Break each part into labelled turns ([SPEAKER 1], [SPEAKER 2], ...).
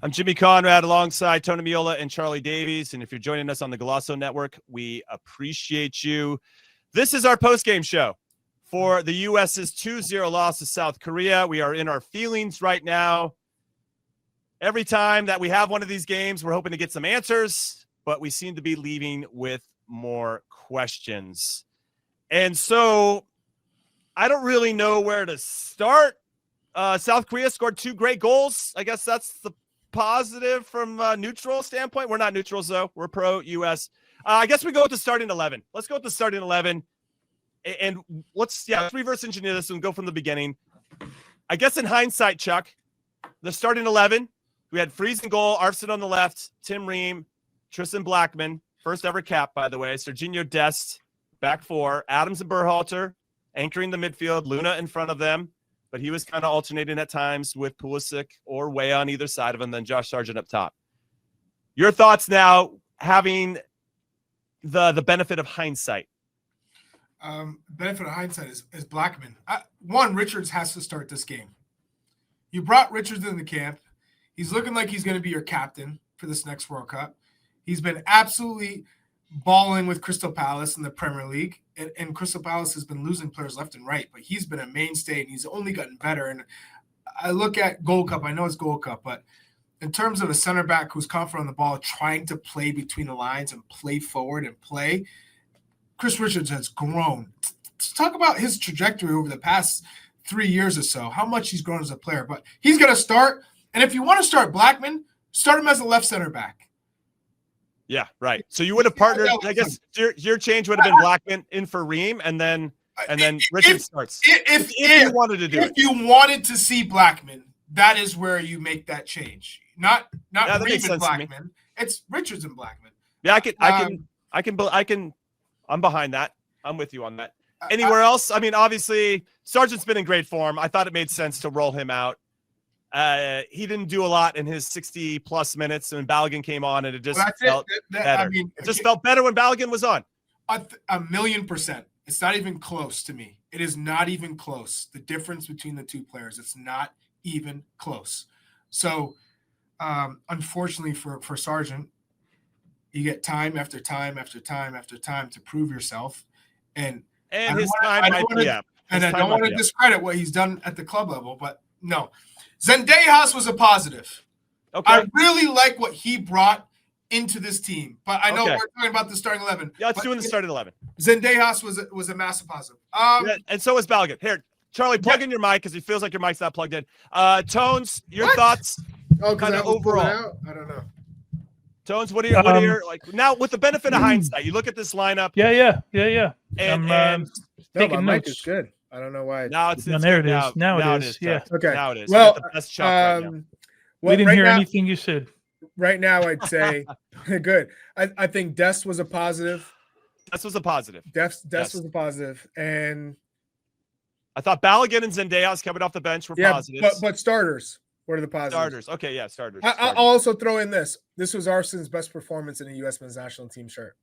[SPEAKER 1] I'm Jimmy Conrad alongside Tony Meola and Charlie Davies. And if you're joining us on the Golasso Network, we appreciate you. This is our post-game show for the U.S.'s 2-0 loss to South Korea. We are in our feelings right now. Every time that we have one of these games, we're hoping to get some answers, but we seem to be leaving with more questions. And so I don't really know where to start. South Korea scored 2 great goals. I guess that's the positive from a neutral standpoint. We're not neutrals, though. We're pro-U.S. I guess we go with the starting 11. Let's go with the starting 11. And let's reverse engineer this and go from the beginning. I guess in hindsight, Chuck, the starting 11, we had Freeze in goal, Arfson on the left, Tim Ream, Tristan Blackman, first ever cap, by the way, Serginho Dest, back 4, Adams and Berhalter, anchoring the midfield, Luna in front of them, but he was kind of alternating at times with Pulisic or Way on either side of him, then Josh Sargent up top. Your thoughts now, having the benefit of hindsight.
[SPEAKER 2] Benefit of hindsight is Blackman. Richards has to start this game. You brought Richards in the camp. He's looking like he's going to be your captain for this next World Cup. He's been absolutely balling with Crystal Palace in the Premier League, and Crystal Palace has been losing players left and right, but he's been a mainstay, and he's only gotten better. And I look at Gold Cup. I know it's Gold Cup, but in terms of a center back who's confident on the ball, trying to play between the lines and play forward and play, Chris Richards has grown. Talk about his trajectory over the past 3 years or so, how much he's grown as a player. But he's going to start, and if you want to start Blackman, start him as a left center back.
[SPEAKER 1] Yeah, right. So you would have partnered, I guess your change would have been Blackman in for Ream, and then Richards starts. If you wanted to do it.
[SPEAKER 2] If you wanted to see Blackman, that is where you make that change. Not Ream and Blackman. It's Richards and Blackman.
[SPEAKER 1] Yeah, I'm behind that. I'm with you on that. Anywhere else? I mean, obviously, Sargent's been in great form. I thought it made sense to roll him out. He didn't do a lot in his 60-plus minutes, and Balogun came on, and it just felt better. I mean, it just felt better when Balogun was on.
[SPEAKER 2] 1,000,000%. It's not even close to me. It is not even close. The difference between the two players, it's not even close. So, unfortunately for Sargent, you get time after time after time after time to prove yourself, and
[SPEAKER 1] his time might be up.
[SPEAKER 2] And I don't want to discredit what he's done at the club level, but no. Zendejas was a positive.
[SPEAKER 1] Okay.
[SPEAKER 2] I really like what he brought into this team, but I know we're talking about the starting 11.
[SPEAKER 1] Yeah, let's do the starting 11.
[SPEAKER 2] Zendejas was a massive positive.
[SPEAKER 1] And so was Balogun. Here, Charlie, plug in your mic because he feels like your mic's not plugged in. Tones, your thoughts?
[SPEAKER 2] Kind of
[SPEAKER 1] overall.
[SPEAKER 2] I don't know.
[SPEAKER 1] Tones, what are your like now with the benefit of hindsight? You look at this lineup.
[SPEAKER 3] Yeah.
[SPEAKER 1] And
[SPEAKER 3] taking
[SPEAKER 2] my mic
[SPEAKER 3] notes.
[SPEAKER 2] is good. I don't know why.
[SPEAKER 1] Now it's
[SPEAKER 3] there it is. Now it is. Yeah.
[SPEAKER 2] Okay.
[SPEAKER 1] Now it is.
[SPEAKER 2] Well,
[SPEAKER 1] the best shot right now.
[SPEAKER 3] We didn't hear anything you said.
[SPEAKER 2] Right now, I'd say good. I think Dest was a positive.
[SPEAKER 1] Dest was a positive.
[SPEAKER 2] Dest was a positive, and
[SPEAKER 1] I thought Balogun and Zendejas coming off the bench were positives.
[SPEAKER 2] But starters. What are the positives?
[SPEAKER 1] Starters. Okay, yeah, starters.
[SPEAKER 2] I'll also throw in this. This was Arsenal's best performance in a U.S. men's national team shirt.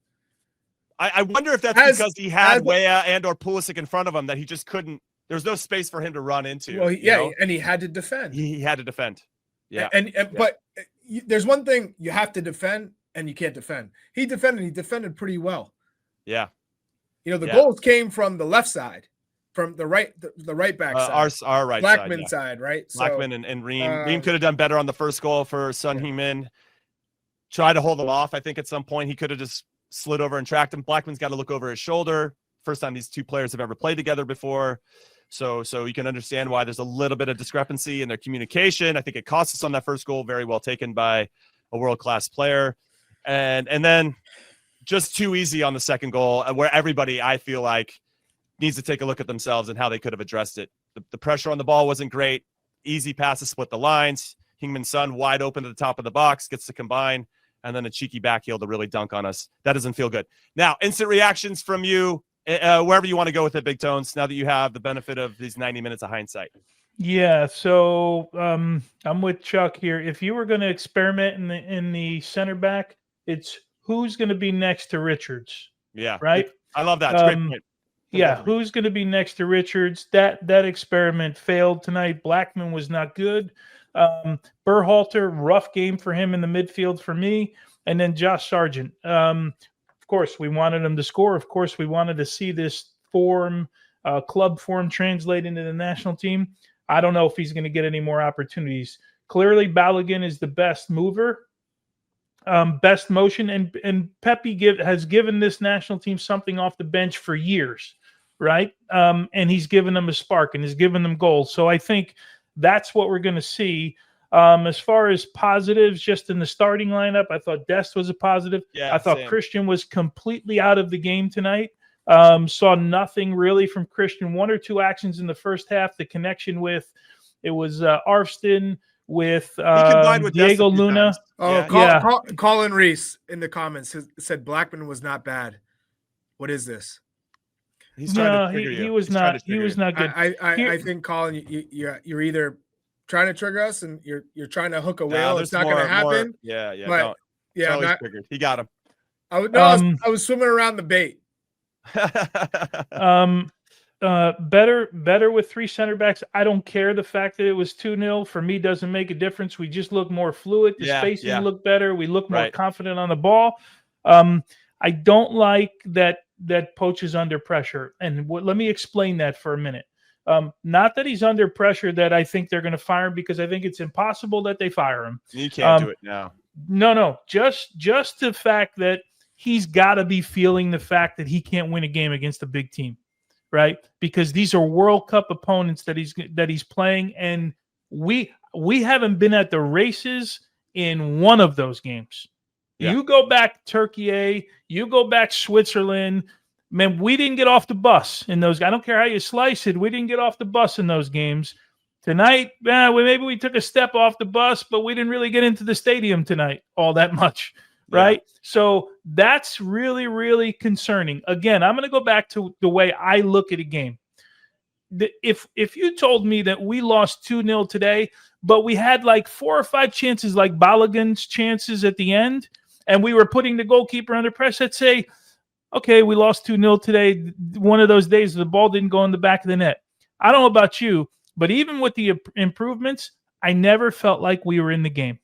[SPEAKER 1] I wonder if that's because he had Weah and or Pulisic in front of him that he just couldn't. There was no space for him to run into.
[SPEAKER 2] Well, and he had to defend.
[SPEAKER 1] He had to defend. Yeah.
[SPEAKER 2] But there's one thing you have to defend and you can't defend. He defended pretty well.
[SPEAKER 1] Yeah.
[SPEAKER 2] The goals came from the left side. From the right back side.
[SPEAKER 1] Our right
[SPEAKER 2] Blackman side, right?
[SPEAKER 1] Blackman and Ream. Ream could have done better on the first goal for Son Heung-min. Tried to hold him off. I think at some point he could have just slid over and tracked him. Blackman's got to look over his shoulder. First time these two players have ever played together before. So you can understand why there's a little bit of discrepancy in their communication. I think it cost us on that first goal. Very well taken by a world-class player. And then just too easy on the second goal where everybody, I feel like, needs to take a look at themselves and how they could have addressed it. The pressure on the ball wasn't great. Easy pass to split the lines. Heung-min Son wide open to the top of the box, gets to combine, and then a cheeky backheel to really dunk on us. That doesn't feel good. Now, instant reactions from you, wherever you want to go with it, Big Tones, now that you have the benefit of these 90 minutes of hindsight.
[SPEAKER 3] Yeah, so I'm with Chuck here. If you were going to experiment in the center back, it's who's going to be next to Richards.
[SPEAKER 1] Yeah.
[SPEAKER 3] Right?
[SPEAKER 1] I love that. It's a great point.
[SPEAKER 3] Yeah, who's going to be next to Richards? That experiment failed tonight. Blackman was not good. Berhalter, rough game for him in the midfield for me. And then Josh Sargent. Of course, we wanted him to score. Of course, we wanted to see this club form translate into the national team. I don't know if he's going to get any more opportunities. Clearly, Balogun is the best mover, best motion, and Pepe has given this national team something off the bench for years, right? And he's given them a spark and he's given them goals. So I think that's what we're going to see. As far as positives, just in the starting lineup, I thought Dest was a positive.
[SPEAKER 1] Yeah,
[SPEAKER 3] I thought
[SPEAKER 1] same.
[SPEAKER 3] Christian was completely out of the game tonight. Saw nothing really from Christian. One or two actions in the first half. The connection with Arfston, with
[SPEAKER 1] With
[SPEAKER 3] Diego Luna.
[SPEAKER 2] Colin Reese in the comments said Blackman was not bad. What is this?
[SPEAKER 1] He's trying to trigger you.
[SPEAKER 3] He was not. He was not good.
[SPEAKER 2] I think Colin, you're either trying to trigger us and you're trying to hook a whale. It's not going to happen.
[SPEAKER 1] But Charlie's triggered. He got him.
[SPEAKER 2] I was swimming around the bait.
[SPEAKER 3] Better with three center backs. I don't care the fact that it was 2-0. For me, doesn't make a difference. We just look more fluid. The spacing looked better. We look more confident on the ball. I don't like that Poch is under pressure. And let me explain that for a minute. Not that he's under pressure that I think they're going to fire him, because I think it's impossible that they fire him.
[SPEAKER 1] You can't do it now.
[SPEAKER 3] No. Just the fact that he's got to be feeling the fact that he can't win a game against a big team, right? Because these are World Cup opponents that he's playing, and we haven't been at the races in one of those games. Yeah. You go back Turkey, you go back Switzerland. Man, we didn't get off the bus in those. I don't care how you slice it. We didn't get off the bus in those games. Tonight, maybe we took a step off the bus, but we didn't really get into the stadium tonight all that much, right? Yeah. So that's really, really concerning. Again, I'm going to go back to the way I look at a game. If you told me that we lost 2-0 today, but we had like 4 or 5 chances, like Balogun's chances at the end, and we were putting the goalkeeper under pressure, I'd say, okay, we lost 2-0 today. One of those days the ball didn't go in the back of the net. I don't know about you, but even with the improvements, I never felt like we were in the game.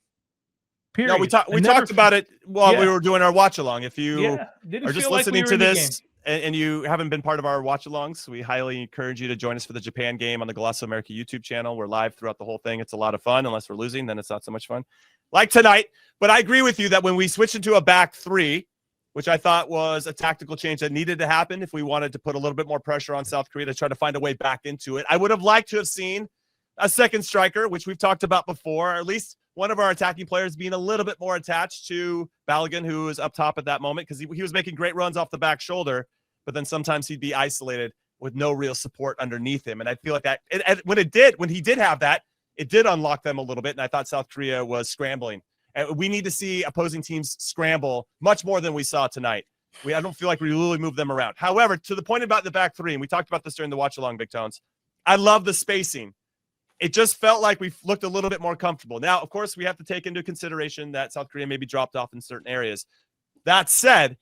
[SPEAKER 3] Period.
[SPEAKER 1] No, we talked about it while we were doing our watch along. If you are just listening to this and you haven't been part of our watch alongs, we highly encourage you to join us for the Japan game on the Golasso America YouTube channel. We're live throughout the whole thing. It's a lot of fun. Unless we're losing, then it's not so much fun, like tonight. But I agree with you that when we switched into a back three, which I thought was a tactical change that needed to happen if we wanted to put a little bit more pressure on South Korea to try to find a way back into it. I would have liked to have seen a second striker, which we've talked about before, or at least one of our attacking players being a little bit more attached to Balogun, who was up top at that moment, because he was making great runs off the back shoulder, but then sometimes he'd be isolated with no real support underneath him. And I feel like that when he did have that, it did unlock them a little bit, and I thought South Korea was scrambling. And we need to see opposing teams scramble much more than we saw tonight. I don't feel like we really moved them around. However, to the point about the back three, and we talked about this during the watch along, Big Tones, I love the spacing. It just felt like we looked a little bit more comfortable. Now, of course, we have to take into consideration that South Korea maybe dropped off in certain areas. That said,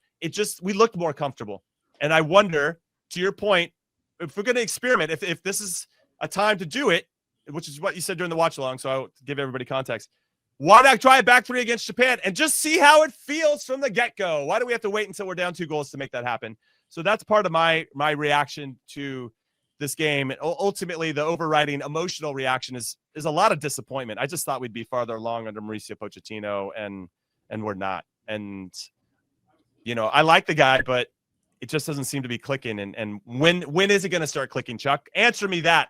[SPEAKER 1] we looked more comfortable. And I wonder, to your point, if we're going to experiment, if this is a time to do it, which is what you said during the watch along, so I'll give everybody context. Why not try a back three against Japan and just see how it feels from the get-go? Why do we have to wait until we're down 2 goals to make that happen? So that's part of my reaction to this game. And ultimately, the overriding emotional reaction is a lot of disappointment. I just thought we'd be farther along under Mauricio Pochettino, and we're not. And, I like the guy, but it just doesn't seem to be clicking. And when is it going to start clicking, Chuck? Answer me that.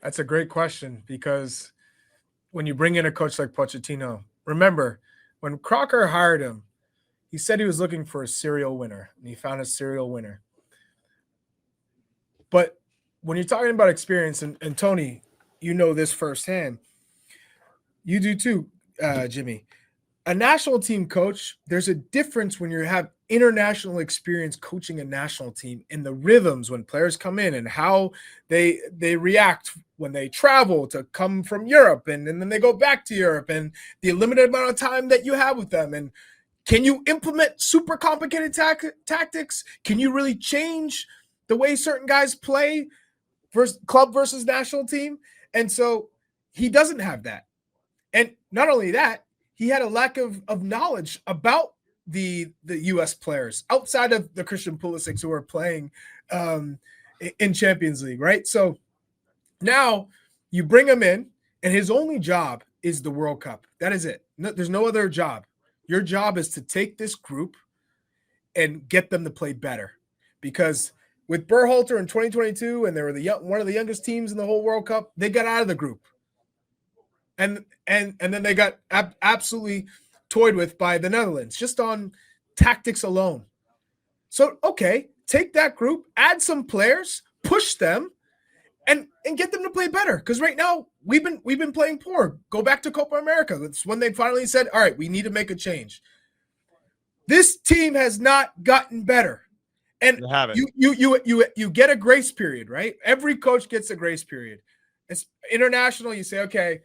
[SPEAKER 2] That's a great question, because when you bring in a coach like Pochettino, remember, when Crocker hired him, he said he was looking for a serial winner, and he found a serial winner. But when you're talking about experience, and Tony, you know this firsthand, you do too, Jimmy, a national team coach, there's a difference when you have international experience coaching a national team in the rhythms when players come in and how they react when they travel to come from Europe and then they go back to Europe, and the limited amount of time that you have with them. And can you implement super complicated tactics? Can you really change the way certain guys play versus club versus national team? And so he doesn't have that. And not only that, he had a lack of knowledge about the U.S. players outside of the Christian Pulisic who are playing in Champions League, right? So now you bring him in, and his only job is the World Cup. That is it. No, there's no other job. Your job is to take this group and get them to play better. Because with Berhalter in 2022, and they were one of the youngest teams in the whole World Cup, they got out of the group. And then they got absolutely toyed with by the Netherlands, just on tactics alone. So, okay, take that group, add some players, push them, and get them to play better. Because right now we've been playing poor. Go back to Copa America. That's when they finally said, all right, we need to make a change. This team has not gotten better. And you get a grace period, right? Every coach gets a grace period. It's international. You say, okay,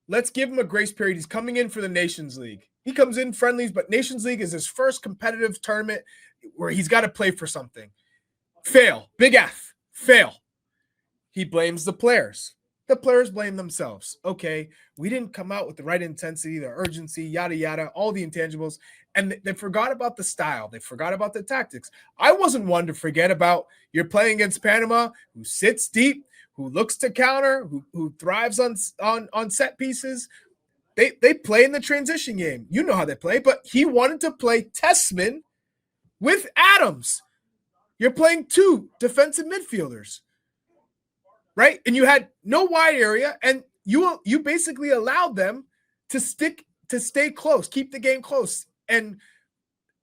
[SPEAKER 2] let's give him a grace period. He's coming in for the Nations League. He comes in friendlies, but Nations League is his first competitive tournament where he's got to play for something. Fail. Big F. Fail. He blames the players. The players blame themselves. Okay, we didn't come out with the right intensity, the urgency, yada, yada, all the intangibles. And they forgot about the style. They forgot about the tactics. I wasn't one to forget about you're playing against Panama, who sits deep, who looks to counter, who thrives on set pieces. They play in the transition game. You know how they play, but he wanted to play Tessman with Adams. You're playing two defensive midfielders, right? And you had no wide area, and you basically allowed them to stay close, keep the game close. And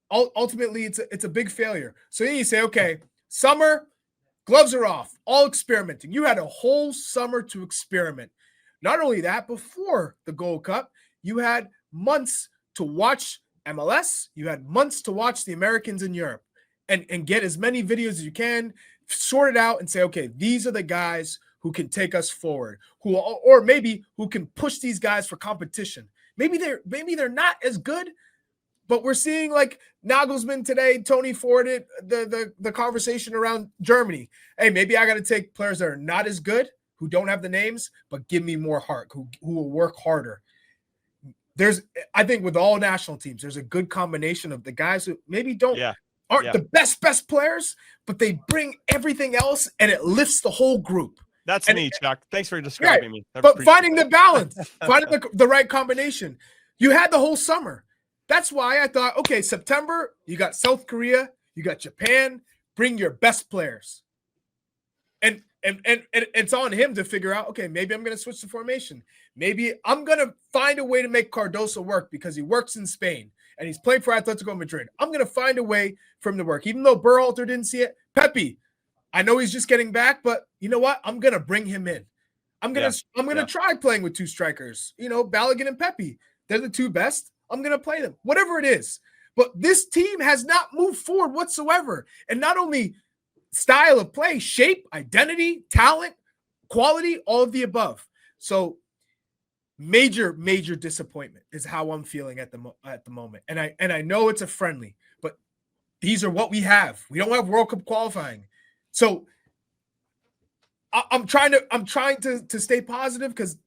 [SPEAKER 2] ultimately, it's a big failure. So then you say, okay, summer, gloves are off, all experimenting. You had a whole summer to experiment. Not only that, before the Gold Cup, you had months to watch MLS. You had months to watch the Americans in Europe and get as many videos as you can, sort it out and say, okay, these are the guys who can take us forward, or maybe who can push these guys for competition. Maybe they're not as good. But we're seeing like Nagelsmann today, Tony forwarded the conversation around Germany. Hey, maybe I got to take players that are not as good, who don't have the names, but give me more heart, who will work harder. I think with all national teams, there's a good combination of the guys who maybe aren't the best players, but they bring everything else and it lifts the whole group.
[SPEAKER 1] That's me, Chuck. Thanks for describing me.
[SPEAKER 2] But finding the balance, finding the right combination. You had the whole summer. That's why I thought, okay, September, you got South Korea, you got Japan, bring your best players. And it's on him to figure out, okay, maybe I'm going to switch the formation. Maybe I'm going to find a way to make Cardoso work because he works in Spain and he's playing for Atletico Madrid. I'm going to find a way for him to work. Even though Berhalter didn't see it, Pepe, I know he's just getting back, but you know what? I'm going to bring him in. I'm going to try playing with two strikers, Balogun and Pepe. They're the two best. I'm going to play them, whatever it is. But this team has not moved forward whatsoever. And not only style of play, shape, identity, talent, quality, all of the above. So major disappointment is how I'm feeling at the moment. And I know it's a friendly, but these are what we have. We don't have World Cup qualifying. So I'm trying to stay positive because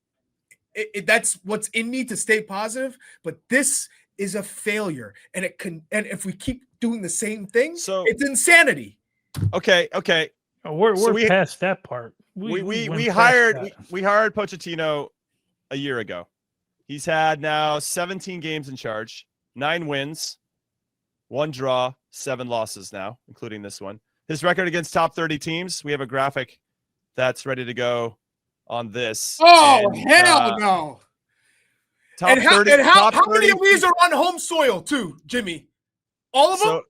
[SPEAKER 2] that's what's in me, to stay positive, but this is a failure, and if we keep doing the same thing, it's insanity.
[SPEAKER 1] Okay.
[SPEAKER 3] We're past that part.
[SPEAKER 1] We hired Pochettino a year ago. He's had now 17 games in charge, 9 wins, 1 draw, 7 losses now, including this one. His record against top 30 teams, we have a graphic that's ready to go on this.
[SPEAKER 2] Oh, hell no.
[SPEAKER 1] Top 30.
[SPEAKER 2] How many of these are on home soil too, Jimmy? All of them?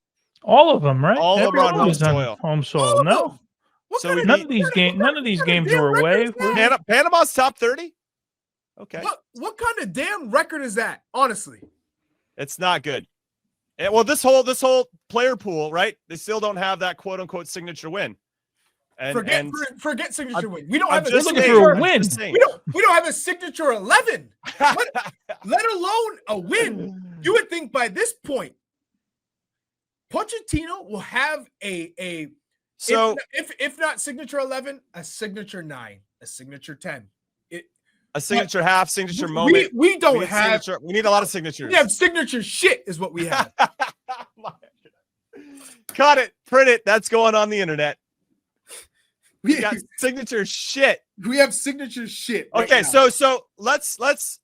[SPEAKER 3] All of them, right?
[SPEAKER 1] All of them on home soil.
[SPEAKER 3] Home soil. No. None of these games were away.
[SPEAKER 1] Panama's top 30? Okay.
[SPEAKER 2] What kind of damn record is that, honestly?
[SPEAKER 1] It's not good. Well, this whole player pool, right? They still don't have that quote unquote signature win.
[SPEAKER 2] Forget signature win. We don't have
[SPEAKER 3] a signature win.
[SPEAKER 2] We don't have a signature 11. Let alone a win. You would think by this point, Pochettino will have if not signature 11, a signature 9, a signature 10.
[SPEAKER 1] a signature half, signature moment.
[SPEAKER 2] We don't have.
[SPEAKER 1] We need a lot of signatures.
[SPEAKER 2] We have signature shit, is what we have.
[SPEAKER 1] Cut it, print it. That's going on the internet. We got signature shit.
[SPEAKER 2] We have signature shit.
[SPEAKER 1] Right okay, now. so let's.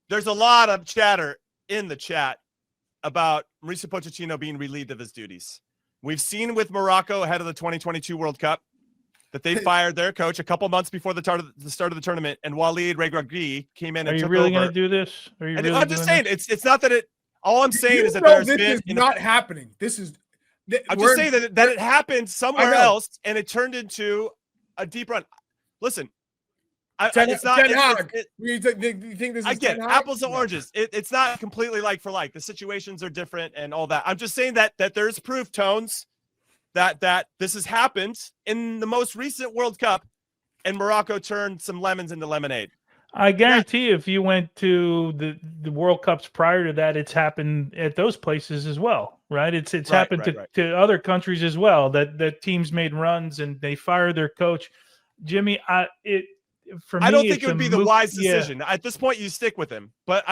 [SPEAKER 1] There's a lot of chatter in the chat about Mauricio Pochettino being relieved of his duties. We've seen with Morocco ahead of the 2022 World Cup that they fired their coach a couple months before the start of the tournament, and Walid Regragui came in and took over.
[SPEAKER 3] Are you really going to do this? Are you really
[SPEAKER 1] I'm just saying it's not that it. All I'm saying is that
[SPEAKER 2] this is not happening. This is.
[SPEAKER 1] I'm just saying that it happened somewhere else, and it turned into a deep run. Listen, it's not.
[SPEAKER 2] You think this is
[SPEAKER 1] I get it, apples and oranges. It's not completely like for like. The situations are different and all that. I'm just saying that there's proof, Tones, that this has happened in the most recent World Cup, and Morocco turned some lemons into lemonade.
[SPEAKER 3] I guarantee you, if you went to the World Cups prior to that, it's happened at those places as well, right? It's happened to other countries as well, that teams made runs and they fired their coach. Jimmy, I don't think it would be the wise decision. At this point, you stick with him. But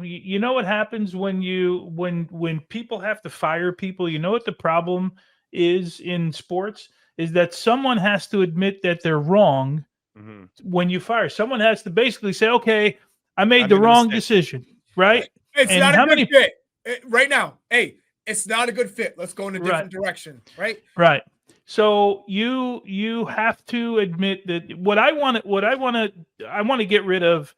[SPEAKER 3] you know what happens when people have to fire people? You know what the problem is in sports is that someone has to admit that they're wrong. Mm-hmm. When you fire, someone has to basically say, "Okay, I made the wrong decision." Right?
[SPEAKER 2] It's not a good fit right now. Hey, it's not a good fit. Let's go in a different direction. Right?
[SPEAKER 3] Right. So you have to admit that what I want to get rid of.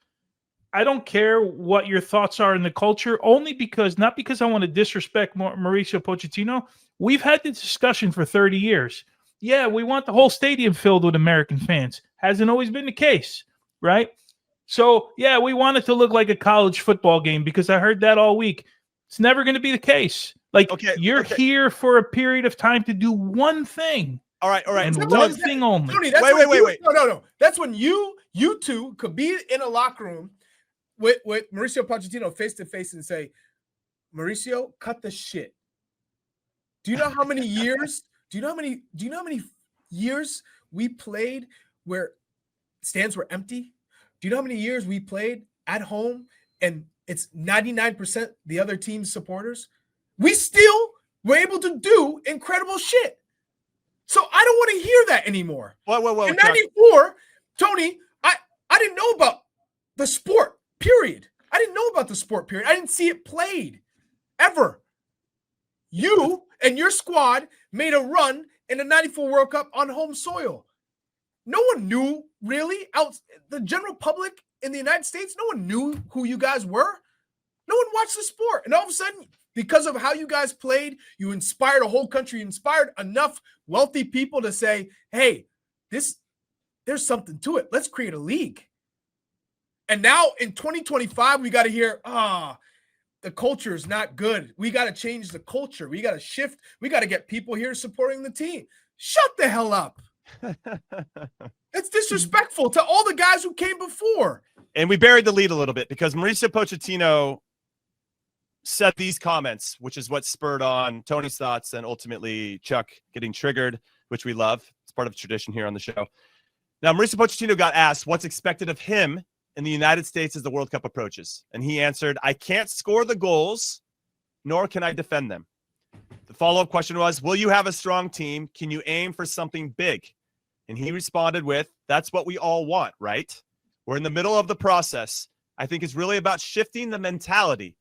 [SPEAKER 3] I don't care what your thoughts are in the culture, not because I want to disrespect Mauricio Pochettino. We've had this discussion for 30 years. Yeah, we want the whole stadium filled with American fans. Hasn't always been the case, right? So, yeah, we want it to look like a college football game because I heard that all week. It's never going to be the case. Like, you're here for a period of time to do one thing.
[SPEAKER 1] All right.
[SPEAKER 3] And one thing only.
[SPEAKER 2] Tony, wait. No. That's when you two could be in a locker room with Mauricio Pochettino face to face and say, Mauricio, cut the shit. Do you know how many years? Do you know how many years we played where stands were empty? Do you know how many years we played at home and it's 99% the other team's supporters? We still were able to do incredible shit. So I don't want to hear that anymore.
[SPEAKER 1] Whoa,
[SPEAKER 2] in 94, Tony, I didn't know about the sport, period. I didn't know about the sport, period. I didn't see it played ever. You and your squad made a run in the 94 World Cup on home soil. No one knew, really, the general public in the United States, no one knew who you guys were. No one watched the sport. And all of a sudden, because of how you guys played, you inspired a whole country, you inspired enough wealthy people to say, hey, there's something to it. Let's create a league. And now in 2025, we got to hear, the culture is not good. We got to change the culture. We got to shift. We got to get people here supporting the team. Shut the hell up. It's disrespectful to all the guys who came before.
[SPEAKER 1] And we buried the lead a little bit because Mauricio Pochettino said these comments, which is what spurred on Tony's thoughts and ultimately Chuck getting triggered, which we love. It's part of tradition here on the show. Now, Mauricio Pochettino got asked what's expected of him in the United States as the World Cup approaches. And he answered, I can't score the goals, nor can I defend them. The follow-up question was, will you have a strong team? Can you aim for something big? And he responded with, that's what we all want, right? We're in the middle of the process. I think it's really about shifting the mentality.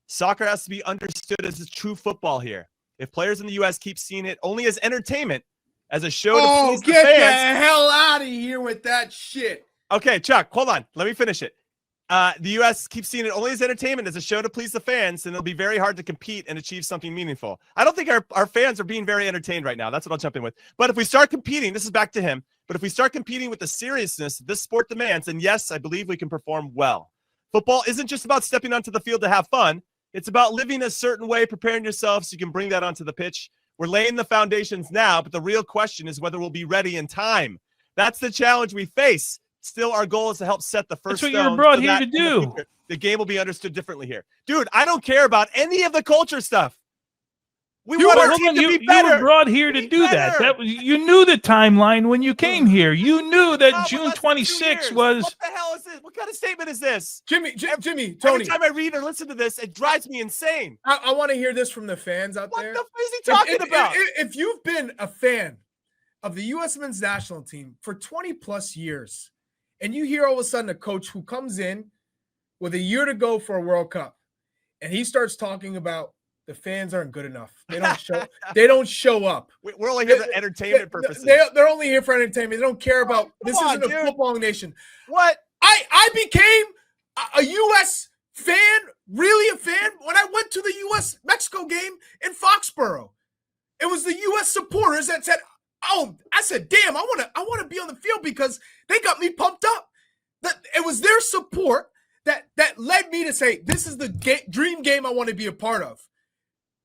[SPEAKER 1] Soccer has to be understood as a true football here. If players in the U.S. keep seeing it only as entertainment, as a show to please the fans.
[SPEAKER 2] Get the hell out of here with that shit.
[SPEAKER 1] Okay, Chuck, hold on. Let me finish it. The U.S. keeps seeing it only as entertainment, as a show to please the fans, and it'll be very hard to compete and achieve something meaningful. I don't think our fans are being very entertained right now. That's what I'll jump in with. But if we start competing, this is back to him, but if we start competing with the seriousness this sport demands, then yes, I believe we can perform well. Football isn't just about stepping onto the field to have fun. It's about living a certain way, preparing yourself so you can bring that onto the pitch. We're laying the foundations now, but the real question is whether we'll be ready in time. That's the challenge we face. Still, our goal is to help set the first stone.
[SPEAKER 3] That's what you were brought here to do.
[SPEAKER 1] The game will be understood differently here. Dude, I don't care about any of the culture stuff. We want our
[SPEAKER 3] Hold
[SPEAKER 1] team
[SPEAKER 3] on,
[SPEAKER 1] to
[SPEAKER 3] you
[SPEAKER 1] be better.
[SPEAKER 3] were brought here to do that.
[SPEAKER 1] better.
[SPEAKER 3] You knew the timeline when you came here. You knew that
[SPEAKER 1] Oh,
[SPEAKER 3] June
[SPEAKER 1] less than 2
[SPEAKER 3] 26th
[SPEAKER 1] years.
[SPEAKER 3] was.
[SPEAKER 1] What the hell is this? What kind of statement is this?
[SPEAKER 2] Jimmy,
[SPEAKER 1] Every
[SPEAKER 2] Tony.
[SPEAKER 1] time I read or listen to this, it drives me insane.
[SPEAKER 2] I want to hear this from the fans out
[SPEAKER 1] What
[SPEAKER 2] there.
[SPEAKER 1] the f is he talking about?
[SPEAKER 2] If you've been a fan of the U.S. men's national team for 20 plus years, and you hear all of a sudden a coach who comes in with a year to go for a World Cup, and he starts talking about the fans aren't good enough. They don't show. They don't show up.
[SPEAKER 1] We're only here for entertainment purposes.
[SPEAKER 2] They're only here for entertainment. They don't care about. This isn't
[SPEAKER 1] dude.
[SPEAKER 2] a football nation.
[SPEAKER 1] What?
[SPEAKER 2] I became a U.S. fan, really a fan, when I went to the U.S.-Mexico game in Foxborough. It was the U.S. supporters that said, "Oh," I said, "Damn, I want to be on the field because they got me pumped up." That it was their support that led me to say, "This is the dream game I want to be a part of."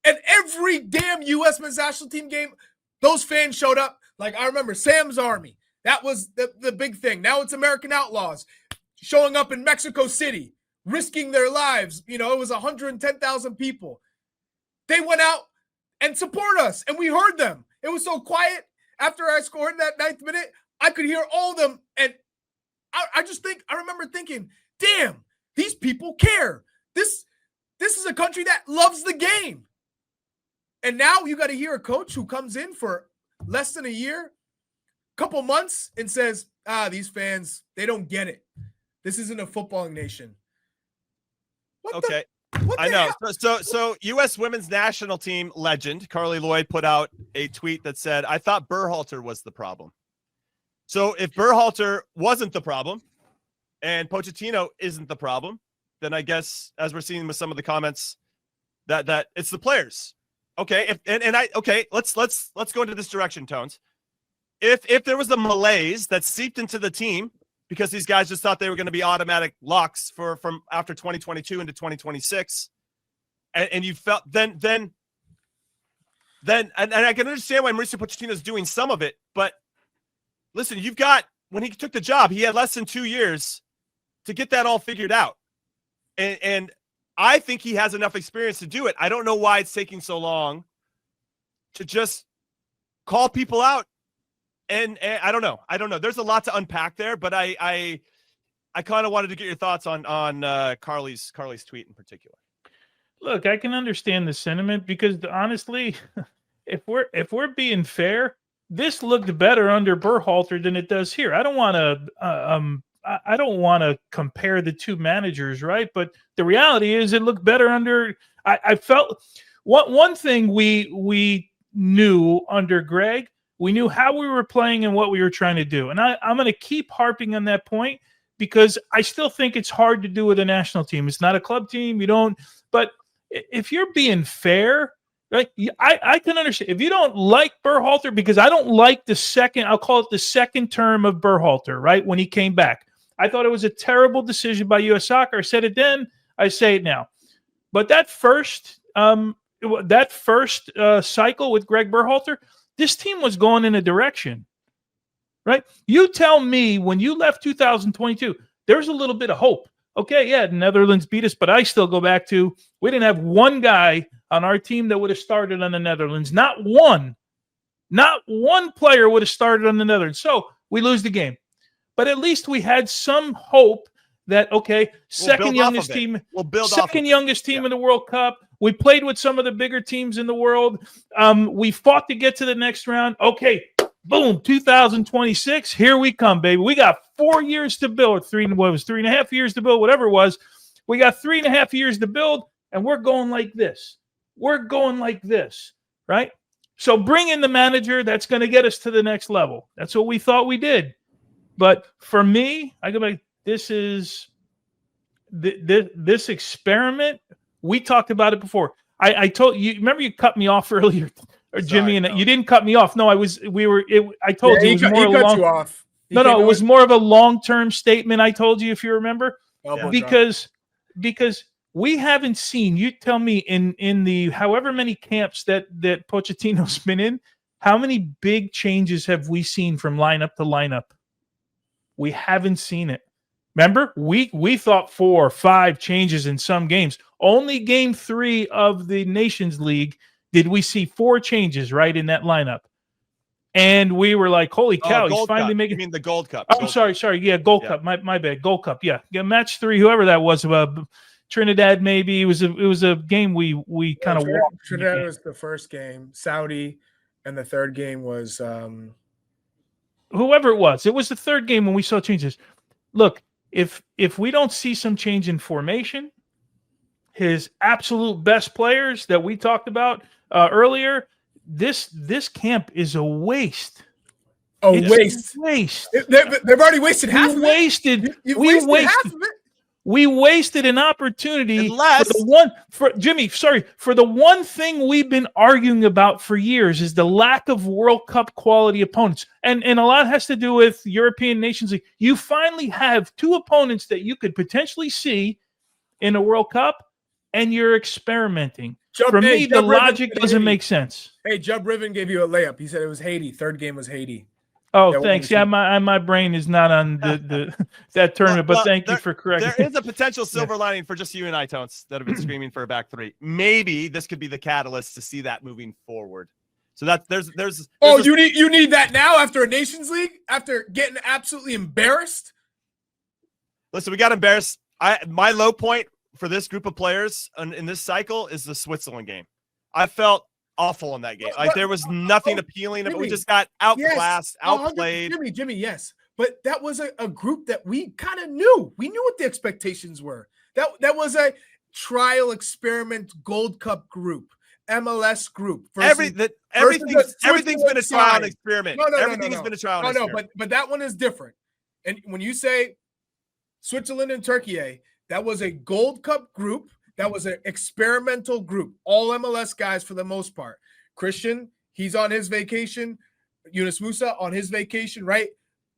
[SPEAKER 2] And every damn U.S. men's national team game, those fans showed up. Like I remember Sam's Army. That was the big thing. Now it's American Outlaws showing up in Mexico City, risking their lives. You know, it was 110,000 people. They went out and support us, and we heard them. It was so quiet after I scored in that 9th minute. I could hear all of them, and I remember thinking, damn, these people care. This is a country that loves the game. And now you got to hear a coach who comes in for less than a year, couple months, and says, these fans, they don't get it. This isn't a footballing nation.
[SPEAKER 1] Okay. I know. So U.S. women's national team legend Carly Lloyd put out a tweet that said, "I thought Berhalter was the problem." So if Berhalter wasn't the problem and Pochettino isn't the problem, then I guess, as we're seeing with some of the comments, that it's the players. Okay. Let's go into this direction, Tones. If there was a malaise that seeped into the team because these guys just thought they were going to be automatic locks from after 2022 into 2026, and you felt then and I can understand why Mauricio Pochettino is doing some of it, but listen, when he took the job, he had less than 2 years to get that all figured out, and I think he has enough experience to do it. I don't know why it's taking so long to just call people out. And I don't know. There's a lot to unpack there, but I kind of wanted to get your thoughts on Carly's tweet in particular.
[SPEAKER 3] Look, I can understand the sentiment because honestly, if we're being fair, this looked better under Berhalter than it does here. I don't want to compare the two managers, right? But the reality is, it looked better under. I felt one thing we knew under Greg. We knew how we were playing and what we were trying to do. And I'm going to keep harping on that point because I still think it's hard to do with a national team. It's not a club team. But if you're being fair, right, I can understand. If you don't like Berhalter, because I don't like I'll call it the second term of Berhalter, right, when he came back. I thought it was a terrible decision by U.S. Soccer. I said it then. I say it now. But that first cycle with Greg Berhalter, this team was going in a direction, right? You tell me when you left 2022, there's a little bit of hope. Okay, yeah, the Netherlands beat us, but I still go back to we didn't have one guy on our team that would have started on the Netherlands. Not one player would have started on the Netherlands. So we lose the game. But at least we had some hope that, okay, second youngest team in the World Cup. We played with some of the bigger teams in the world. We fought to get to the next round. Okay, boom, 2026. Here we come, baby. We got 4 years to build. 3.5 years to build, whatever it was. We got 3.5 years to build, and we're going like this. Right? So bring in the manager that's going to get us to the next level. That's what we thought we did. But for me, I go back, this experiment. We talked about it before. I told you. Remember, you cut me off earlier, or Jimmy, and you didn't cut me off. No, I told you it was more of a long. You off. No, it was more of a long-term statement. I told you, if you remember, because we haven't seen. You tell me in the however many camps that Pochettino's been in, how many big changes have we seen from lineup to lineup? We haven't seen it. Remember, we thought 4 or 5 changes in some games. Only game 3 of the Nations League did we see 4 changes right in that lineup? And we were like, holy cow, he's finally
[SPEAKER 1] making.
[SPEAKER 3] making.
[SPEAKER 1] You mean the Gold Cup?
[SPEAKER 3] I'm sorry. Yeah, Gold Cup. My bad. Gold Cup. Yeah, match 3, whoever that was. Trinidad, maybe it was a game we kind of walked.
[SPEAKER 4] Trinidad was the first game. Saudi, and the third game was
[SPEAKER 3] whoever it was. It was the third game when we saw changes. Look, if we don't see some change in formation, his absolute best players that we talked about earlier, this camp is a waste.
[SPEAKER 4] Waste. They've already wasted half of it. You've wasted half of it.
[SPEAKER 3] We wasted an opportunity
[SPEAKER 1] Unless
[SPEAKER 3] for the one thing we've been arguing about for years is the lack of World Cup quality opponents. And a lot has to do with European Nations League. You finally have 2 opponents that you could potentially see in a World Cup, and you're experimenting. For me, the logic doesn't make sense.
[SPEAKER 4] Hey, Jub Riven gave you a layup. He said it was Haiti. Third game was Haiti.
[SPEAKER 3] Oh, thanks. Yeah, my brain is not on that tournament, but thank you for correcting.
[SPEAKER 1] There is a potential silver lining for just you and I, Tones, that have been screaming for a back 3. Maybe this could be the catalyst to see that moving forward. So there's
[SPEAKER 4] you need that now after a Nations League, after getting absolutely embarrassed.
[SPEAKER 1] Listen, we got embarrassed. My low point for this group of players in this cycle is the Switzerland game. I felt awful in that game. Like there was nothing appealing. We just got outclassed, outplayed.
[SPEAKER 4] Jimmy, yes. But that was a group that we kind of knew. We knew what the expectations were. That was a trial experiment Gold Cup group, MLS group.
[SPEAKER 1] Everything's been a trial and experiment. Everything has been a trial and experiment.
[SPEAKER 4] But that one is different. And when you say Switzerland and Turkey, that was a Gold Cup group. That was an experimental group, all MLS guys for the most part. Christian, he's on his vacation. Yunus Musa on his vacation, right?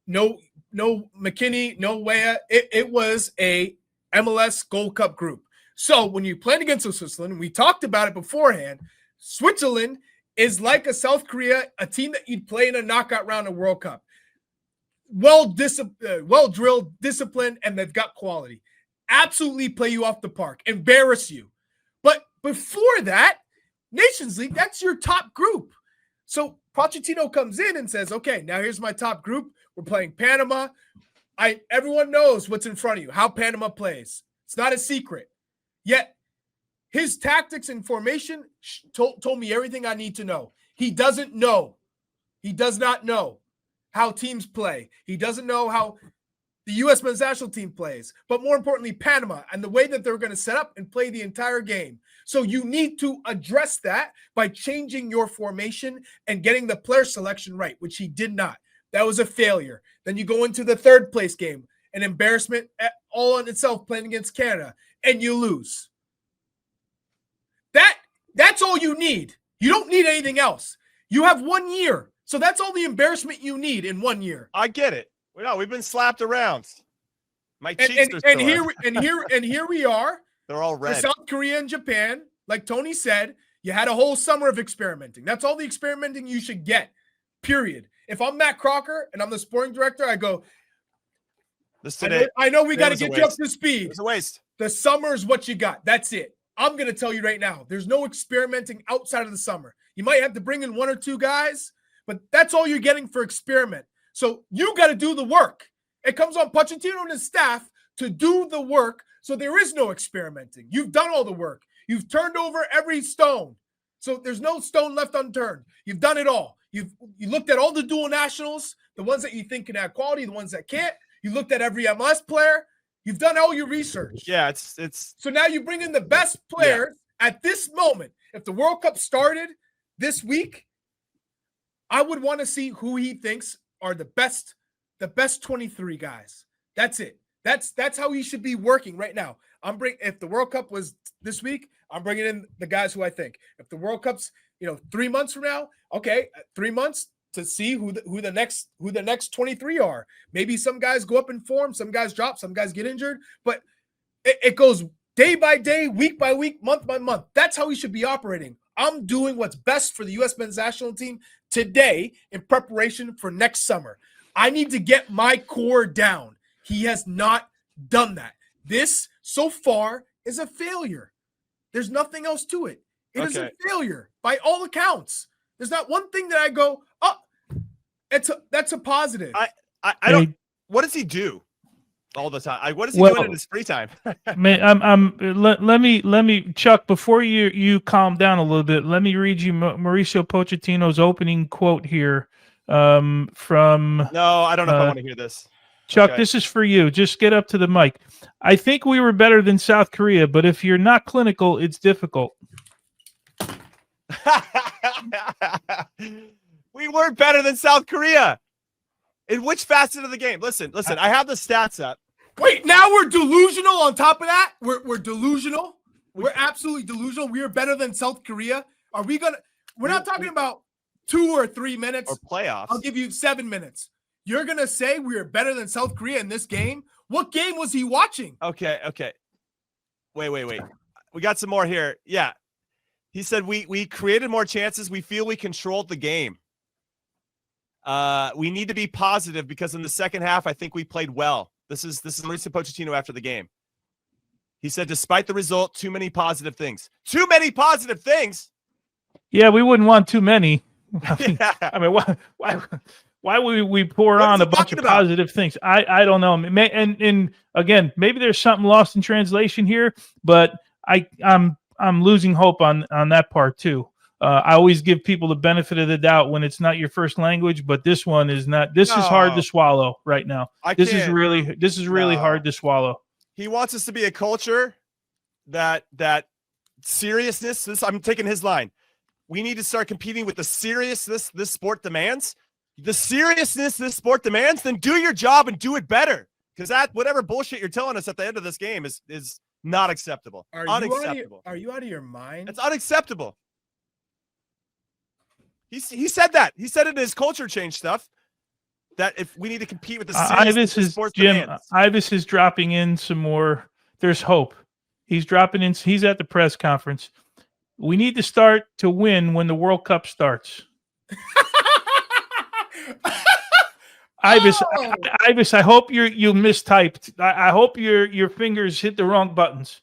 [SPEAKER 4] No McKinney, no Weah. It was a MLS Gold Cup group. So when you played against Switzerland, we talked about it beforehand, Switzerland is like a South Korea, a team that you'd play in a knockout round of World Cup. Well-drilled, disciplined, and they've got quality. Absolutely play you off the park, embarrass you. But before that, Nations League, that's your top group. So Pochettino comes in and says, okay, now here's my top group. We're playing Panama. Everyone knows what's in front of you, how Panama plays. It's not a secret. Yet his tactics and formation told me everything I need to know. He doesn't know. He does not know how teams play. He doesn't know how the U.S. men's national team plays, but more importantly, Panama and the way that they're going to set up and play the entire game. So you need to address that by changing your formation and getting the player selection right, which he did not. That was a failure. Then you go into the third place game, an embarrassment all on itself playing against Canada, and you lose. That's all you need. You don't need anything else. You have 1 year. So that's all the embarrassment you need in 1 year.
[SPEAKER 1] I get it. No, we've been slapped around. My cheeks are
[SPEAKER 4] and here we are.
[SPEAKER 1] They're all red.
[SPEAKER 4] South Korea and Japan, like Tony said, you had a whole summer of experimenting. That's all the experimenting you should get. Period. If I'm Matt Crocker and I'm the sporting director, I go, I know we got to get you up to speed.
[SPEAKER 1] It's a waste.
[SPEAKER 4] The summer is what you got. That's it. I'm going to tell you right now, there's no experimenting outside of the summer. You might have to bring in 1 or 2 guys, but that's all you're getting for experiment. So you got to do the work. It comes on Pochettino and his staff to do the work, so there is no experimenting. You've done all the work. You've turned over every stone. So there's no stone left unturned. You've done it all. You looked at all the dual nationals, the ones that you think can add quality, the ones that can't. You looked at every MLS player. You've done all your research.
[SPEAKER 1] Yeah, it's
[SPEAKER 4] so now you bring in the best players at this moment. If the World Cup started this week, I would want to see who he thinks are the best 23 guys. That's it. That's how he should be working right now. If the World Cup was this week, I'm bringing in the guys who I think. If the World Cup's 3 months from now, okay, 3 months to see who the next 23 are. Maybe some guys go up in form, some guys drop, some guys get injured, but it goes day by day, week by week, month by month. That's how he should be operating. I'm doing what's best for the U.S. men's national team today in preparation for next summer. I need to get my core down. He has not done that. This, so far, is a failure. There's nothing else to it. It is a
[SPEAKER 1] Okay.
[SPEAKER 4] failure by all accounts. There's not one thing that I go, oh, that's a positive.
[SPEAKER 1] I don't. What does he do all the time? What is he
[SPEAKER 3] Well,
[SPEAKER 1] doing in his free time?
[SPEAKER 3] Let me, Chuck, before you calm down a little bit, let me read you Mauricio Pochettino's opening quote here from.
[SPEAKER 1] No, I don't know if I want to hear this.
[SPEAKER 3] Chuck,
[SPEAKER 1] Okay.
[SPEAKER 3] this is for you. Just get up to the mic. I think we were better than South Korea, but if you're not clinical, it's difficult.
[SPEAKER 1] We weren't better than South Korea. In which facet of the game? Listen. I have the stats up.
[SPEAKER 4] Wait, now we're delusional on top of that? We're delusional? We're absolutely delusional. We are better than South Korea? Are we going to – we're not talking about 2 or 3 minutes.
[SPEAKER 1] Or playoffs.
[SPEAKER 4] I'll give you 7 minutes. You're going to say we are better than South Korea in this game? What game was he watching?
[SPEAKER 1] Okay. Wait. We got some more here. Yeah. He said we created more chances. We feel we controlled the game. We need to be positive because in the second half, I think we played well. This is Mauricio Pochettino after the game. He said, despite the result, too many positive things. Too many positive things?
[SPEAKER 3] Yeah, we wouldn't want too many.
[SPEAKER 1] Yeah.
[SPEAKER 3] I mean, why would we pour on a bunch of positive things? I don't know. And again, maybe there's something lost in translation here, but I'm losing hope on that part too. I always give people the benefit of the doubt when it's not your first language, but this one is not. This is hard to swallow right now. This is really hard to swallow.
[SPEAKER 1] He wants us to be a culture that seriousness. I'm taking his line. We need to start competing with the seriousness this sport demands. The seriousness this sport demands, then do your job and do it better. Because that whatever bullshit you're telling us at the end of this game is not acceptable. Unacceptable.
[SPEAKER 4] Are you out of your mind?
[SPEAKER 1] It's unacceptable. He said that. He said it in his culture change stuff that if we need to compete with the seriousness of sports demands.
[SPEAKER 3] Ibis is dropping in some more. There's hope. He's dropping in. He's at the press conference. We need to start to win when the World Cup starts. Ibis, I hope you mistyped. I hope your fingers hit the wrong buttons,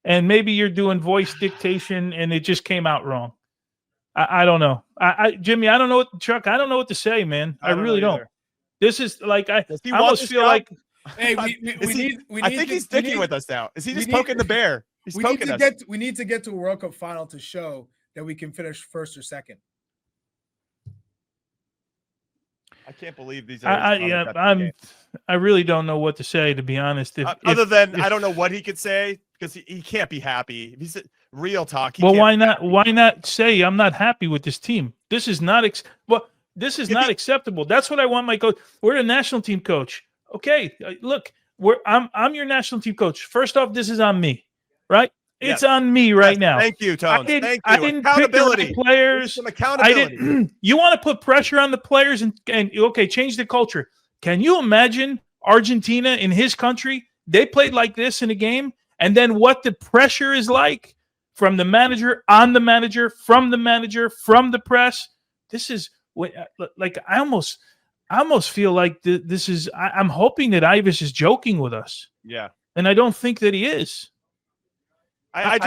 [SPEAKER 3] and maybe you're doing voice dictation and it just came out wrong. I don't know. Jimmy, I don't know Chuck. I don't know what to say, man. I really don't. This is like I almost feel like.
[SPEAKER 4] Hey, I
[SPEAKER 1] think he's sticking with us now. Is he just poking the bear? He's poking us.
[SPEAKER 4] We need to get to a World Cup final to show that we can finish first or second.
[SPEAKER 1] I can't believe these are.
[SPEAKER 3] I really don't know what to say, to be honest.
[SPEAKER 1] Other than I don't know what he could say because he can't be happy. If he's real talk.
[SPEAKER 3] Well, why not? Why not say I'm not happy with this team? This is not not acceptable. That's what I want my coach. We're a national team coach. Okay, look, I'm your national team coach. First off, this is on me, right? It's on me right now.
[SPEAKER 1] Thank you, Tones. Thank you.
[SPEAKER 3] I didn't
[SPEAKER 1] Accountability.
[SPEAKER 3] pick the right players.
[SPEAKER 1] Some accountability.
[SPEAKER 3] You want to put pressure on the players and okay, change the culture. Can you imagine Argentina in his country? They played like this in a game, and then what the pressure is like from the manager, on the manager, from the press. This is like I almost feel like this is. I'm hoping that Ibis is joking with us.
[SPEAKER 1] Yeah,
[SPEAKER 3] and I don't think that he is.
[SPEAKER 1] I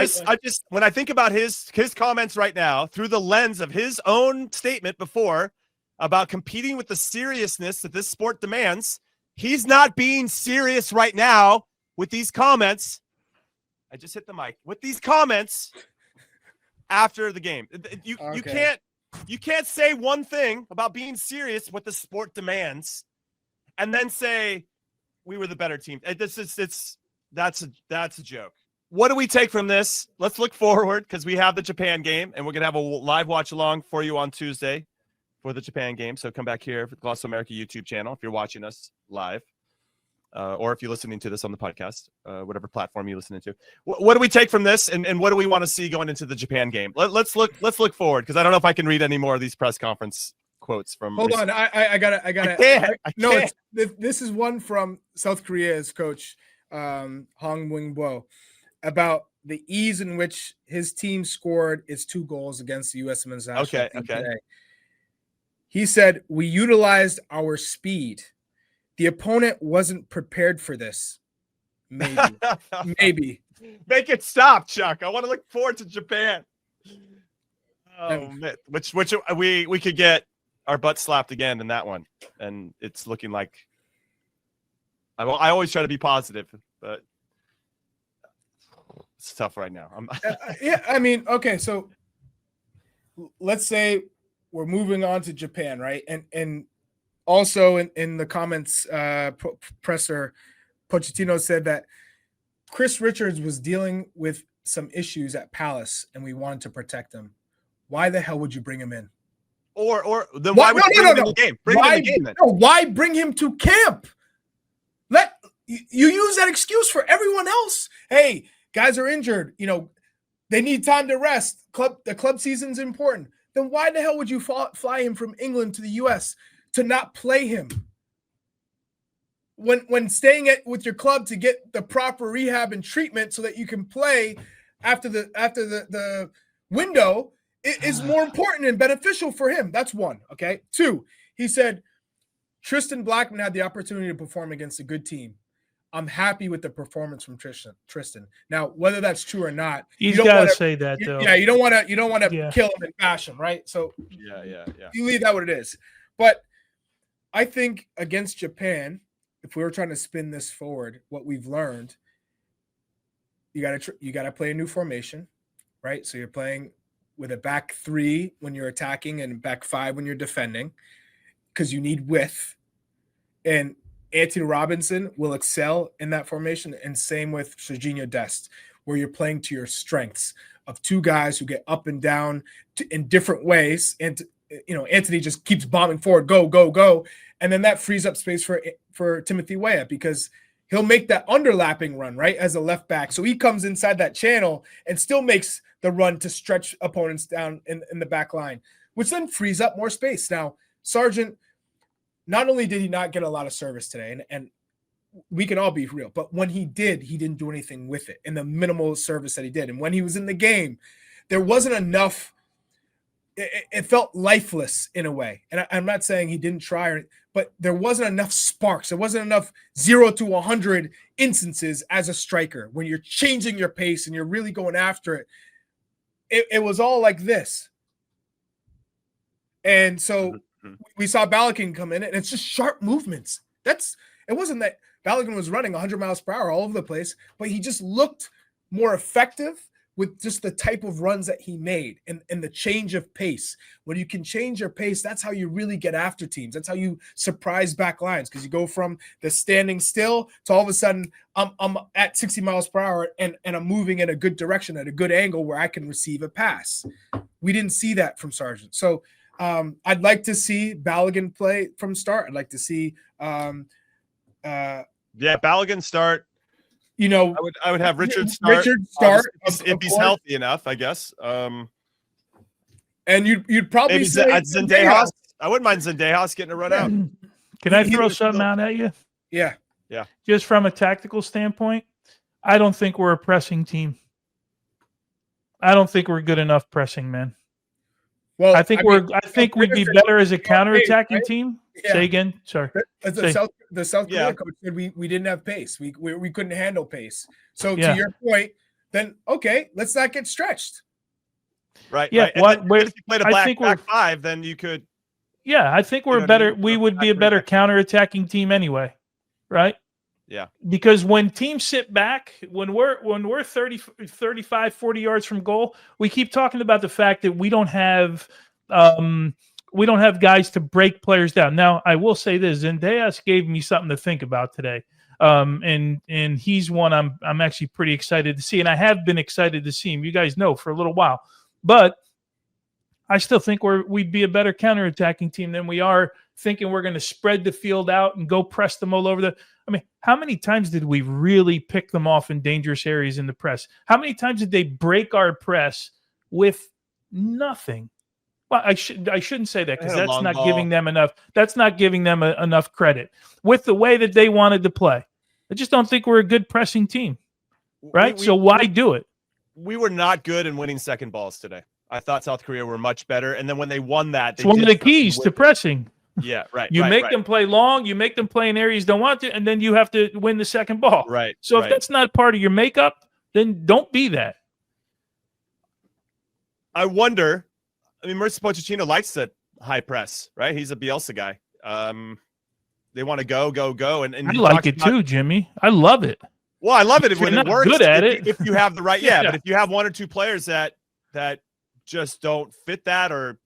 [SPEAKER 1] just when I think about his comments right now through the lens of his own statement before about competing with the seriousness that this sport demands, he's not being serious right now with these comments. I just hit the mic with these comments after the game. You can't say one thing about being serious what the sport demands and then say we were the better team. That's a joke. What do we take from this? Let's look forward because we have the Japan game and we're going to have a live watch along for you on Tuesday for the Japan game. So come back here for the Glosso America YouTube channel if you're watching us live or if you're listening to this on the podcast, whatever platform you're listening to. What do we take from this and what do we want to see going into the Japan game? Let's look forward because I don't know if I can read any more of these press conference quotes from.
[SPEAKER 4] Hold on. I gotta. No, this is one from South Korea's coach, Heung-min about the ease in which his team scored its 2 goals against the USMNT national team today. He said, "We utilized our speed. The opponent wasn't prepared for this. Maybe. Maybe.
[SPEAKER 1] Make it stop, Chuck. I want to look forward to Japan. Oh, man. Which we could get our butt slapped again in that one, and it's looking like I always try to be positive, but it's tough right now.
[SPEAKER 4] Yeah, I mean, okay, so let's say we're moving on to Japan, right? And also in the comments, presser Pochettino said that Chris Richards was dealing with some issues at Palace, and we wanted to protect him. Why the hell would you bring him in?
[SPEAKER 1] Or then why would you bring him in the game? Bring him in the game then.
[SPEAKER 4] No, why bring him to camp? You use that excuse for everyone else. Hey, guys are injured. You know, they need time to rest. The club season's important. Then why the hell would you fly him from England to the U.S. to not play him? When staying with your club to get the proper rehab and treatment so that you can play after the window is more important and beneficial for him. That's one. Okay. 2, he said Tristan Blackman had the opportunity to perform against a good team. I'm happy with the performance from Tristan. Now, whether that's true or not,
[SPEAKER 3] he's got to say that though.
[SPEAKER 4] Yeah, you don't want to kill him and bash him, right? So
[SPEAKER 1] yeah.
[SPEAKER 4] You leave that what it is. But I think against Japan, if we were trying to spin this forward, what we've learned, you got to play a new formation, right? So you're playing with a back 3 when you're attacking and back 5 when you're defending, because you need width. And Anthony Robinson will excel in that formation, and same with Serginho Dest, where you're playing to your strengths of 2 guys who get up and down in different ways. And Anthony just keeps bombing forward, go, and then that frees up space for Timothy Weah, because he'll make that underlapping run, right, as a left back. So he comes inside that channel and still makes the run to stretch opponents down in the back line, which then frees up more space. Now, Sargent, not only did he not get a lot of service today, and we can all be real, but when he didn't do anything with it in the minimal service that he did. And when he was in the game, there wasn't enough. It felt lifeless in a way. And I'm not saying he didn't try, but there wasn't enough sparks. There wasn't enough 0 to 100 instances as a striker when you're changing your pace and you're really going after it. It was all like this. And so we saw Balogun come in, and it's just sharp movements. It wasn't that Balogun was running 100 miles per hour all over the place, but he just looked more effective with just the type of runs that he made and the change of pace. When you can change your pace, that's how you really get after teams. That's how you surprise back lines, because you go from the standing still to all of a sudden I'm at 60 miles per hour and I'm moving in a good direction at a good angle where I can receive a pass. We didn't see that from Sargent. So I'd like to see Balogun play from start. I'd like to see
[SPEAKER 1] Balogun start. I would have Richard start. If he's healthy enough, I guess.
[SPEAKER 4] And you'd probably
[SPEAKER 1] maybe
[SPEAKER 4] say
[SPEAKER 1] Zendejas. I wouldn't mind Zendejas getting a run out.
[SPEAKER 3] Can I throw something out at you?
[SPEAKER 4] Yeah.
[SPEAKER 3] Just from a tactical standpoint, I don't think we're a pressing team. I don't think we're good enough pressing, man. Well, I think we'd be better as a counterattacking team. Yeah. Say again. Sorry.
[SPEAKER 4] The South Korea coach said we didn't have pace. We couldn't handle pace. So to your point, then okay, let's not get stretched.
[SPEAKER 1] Right.
[SPEAKER 3] Yeah.
[SPEAKER 1] Right. If you played a back 5, then you could.
[SPEAKER 3] Yeah, I think we're better. We would be a better counterattacking team anyway, right?
[SPEAKER 1] Yeah. Because
[SPEAKER 3] when teams sit back, when we're 30, 35, 40 yards from goal, we keep talking about the fact that we don't have guys to break players down. Now, I will say this, Zendejas gave me something to think about today. And he's one I'm actually pretty excited to see, and I have been excited to see him. You guys know for a little while. But I still think we'd be a better counterattacking team than we are thinking we're going to spread the field out and go press them all over I mean, how many times did we really pick them off in dangerous areas in the press? How many times did they break our press with nothing? Well, I shouldn't say that, because that's not giving them enough. That's not giving them enough credit with the way that they wanted to play. I just don't think we're a good pressing team, right? So why do it?
[SPEAKER 1] We were not good in winning second balls today. I thought South Korea were much better, and then when they won that,
[SPEAKER 3] it's one of the keys to pressing.
[SPEAKER 1] Yeah, right.
[SPEAKER 3] You make them play long, you make them play in areas don't want to, and then you have to win the second ball.
[SPEAKER 1] Right.
[SPEAKER 3] So if that's not part of your makeup, then don't be that.
[SPEAKER 1] I wonder, I mean, Mauricio Pochettino likes the high press, right? He's a Bielsa guy. They want to go, and
[SPEAKER 3] I like it too, Jimmy. I love it.
[SPEAKER 1] Well, I love it
[SPEAKER 3] If
[SPEAKER 1] when
[SPEAKER 3] you're
[SPEAKER 1] it
[SPEAKER 3] not
[SPEAKER 1] works.
[SPEAKER 3] good at it.
[SPEAKER 1] If you have the right,
[SPEAKER 3] Yeah.
[SPEAKER 1] But if you have one or two players that just don't fit that, or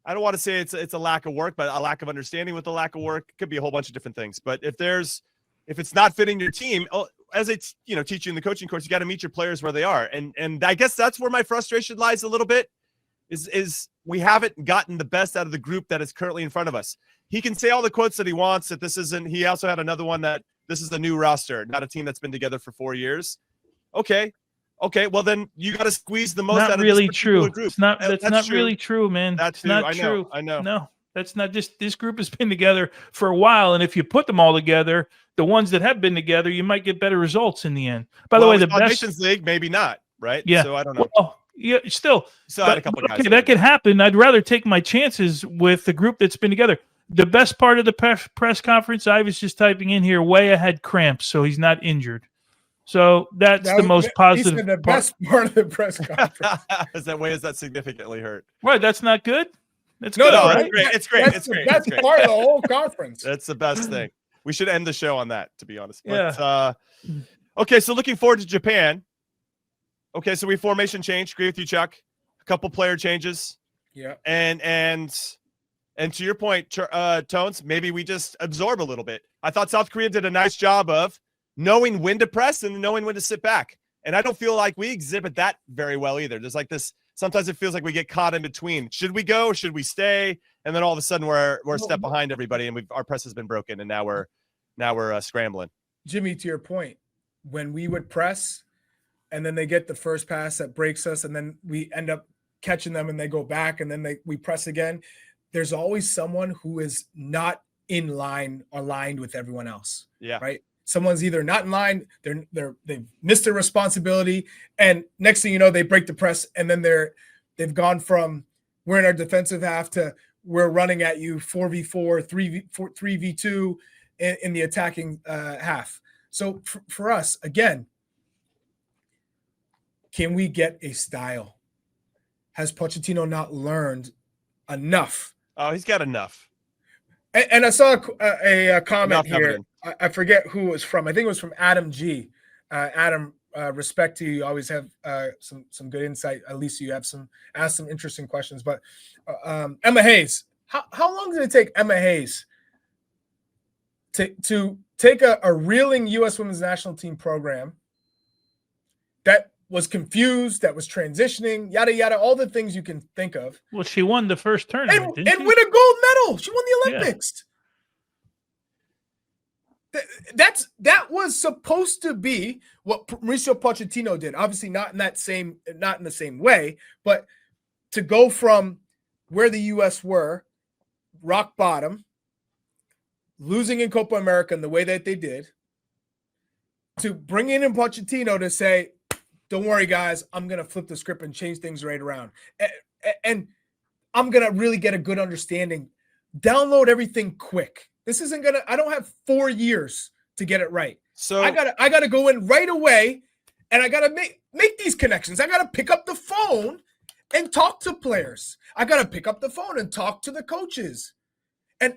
[SPEAKER 1] I don't want to say it's a lack of work, but a lack of understanding with the lack of work, it could be a whole bunch of different things. But if it's not fitting your team, as it's teach you in the coaching course, you got to meet your players where they are, and I guess that's where my frustration lies a little bit. Is we haven't gotten the best out of the group that is currently in front of us. He can say all the quotes that he wants, that this isn't. He also had another one that this is a new roster, not a team that's been together for 4 years. Okay. Well, then you got to squeeze the most
[SPEAKER 3] Not
[SPEAKER 1] out of
[SPEAKER 3] really
[SPEAKER 1] this
[SPEAKER 3] true.
[SPEAKER 1] group.
[SPEAKER 3] It's not. That's not
[SPEAKER 1] true.
[SPEAKER 3] really true, man.
[SPEAKER 1] That's
[SPEAKER 3] not
[SPEAKER 1] I
[SPEAKER 3] true.
[SPEAKER 1] I know.
[SPEAKER 3] No, that's not. This group has been together for a while, and if you put them all together, the ones that have been together, you might get better results in the end. By the way, the best
[SPEAKER 1] Nations League, maybe not, right?
[SPEAKER 3] Yeah.
[SPEAKER 1] So I don't know.
[SPEAKER 3] Well, yeah, still.
[SPEAKER 1] So I had a couple guys.
[SPEAKER 3] Okay, that could happen. I'd rather take my chances with the group that's been together. The best part of the press conference, I was just typing in here, Weah had cramps, so he's not injured. So that's the most positive.
[SPEAKER 4] He said the best part of the press conference.
[SPEAKER 1] Is that significantly hurt?
[SPEAKER 3] Right, that's not good. That's
[SPEAKER 4] No,
[SPEAKER 3] good,
[SPEAKER 4] no,
[SPEAKER 3] right?
[SPEAKER 1] It's great.
[SPEAKER 4] That's the best part of the whole conference.
[SPEAKER 1] That's the best thing. We should end the show on that, to be honest. But,
[SPEAKER 3] Yeah.
[SPEAKER 1] Okay, so looking forward to Japan. Okay, so we formation change. Agree with you, Chuck. A couple player changes.
[SPEAKER 4] Yeah.
[SPEAKER 1] And to your point, Tones, maybe we just absorb a little bit. I thought South Korea did a nice job of knowing when to press and knowing when to sit back. And I don't feel like we exhibit that very well either. There's like this, sometimes it feels like we get caught in between. Should we go? Should we stay? And then all of a sudden we're a step behind everybody, and our press has been broken, and now we're scrambling.
[SPEAKER 4] Jimmy, to your point, when we would press and then they get the first pass that breaks us, and then we end up catching them and they go back, and then we press again, there's always someone who is not in line or aligned with everyone else.
[SPEAKER 1] Yeah.
[SPEAKER 4] Right. Someone's either not in line, they've missed their responsibility, and next thing you know, they break the press, and then they've gone from we're in our defensive half to we're running at you 4v4, 3v2 in the attacking half. So for us, again, can we get a style? Has Pochettino not learned enough?
[SPEAKER 1] Oh, he's got enough.
[SPEAKER 4] And I saw a comment
[SPEAKER 1] Enough
[SPEAKER 4] here. I forget who it was from. I think it was from Adam G. Adam, respect to you. You always have some good insight. At least you have ask some interesting questions. But Emma Hayes, how long did it take Emma Hayes to take a reeling U.S. Women's National Team program that was confused, that was transitioning, yada, yada, all the things you can think of.
[SPEAKER 3] Well, she won the first tournament,
[SPEAKER 4] And win a gold medal. She won the Olympics. Yeah. That was supposed to be what Mauricio Pochettino did. Obviously not in the same way, but to go from where the U.S. were, rock bottom, losing in Copa America in the way that they did, to bring in Pochettino to say, don't worry, guys, I'm going to flip the script and change things right around. And I'm going to really get a good understanding. Download everything quick. This isn't going to – I don't have 4 years to get it right. So I gotta go in right away, and I got to make these connections. I got to pick up the phone and talk to players. I got to pick up the phone and talk to the coaches. And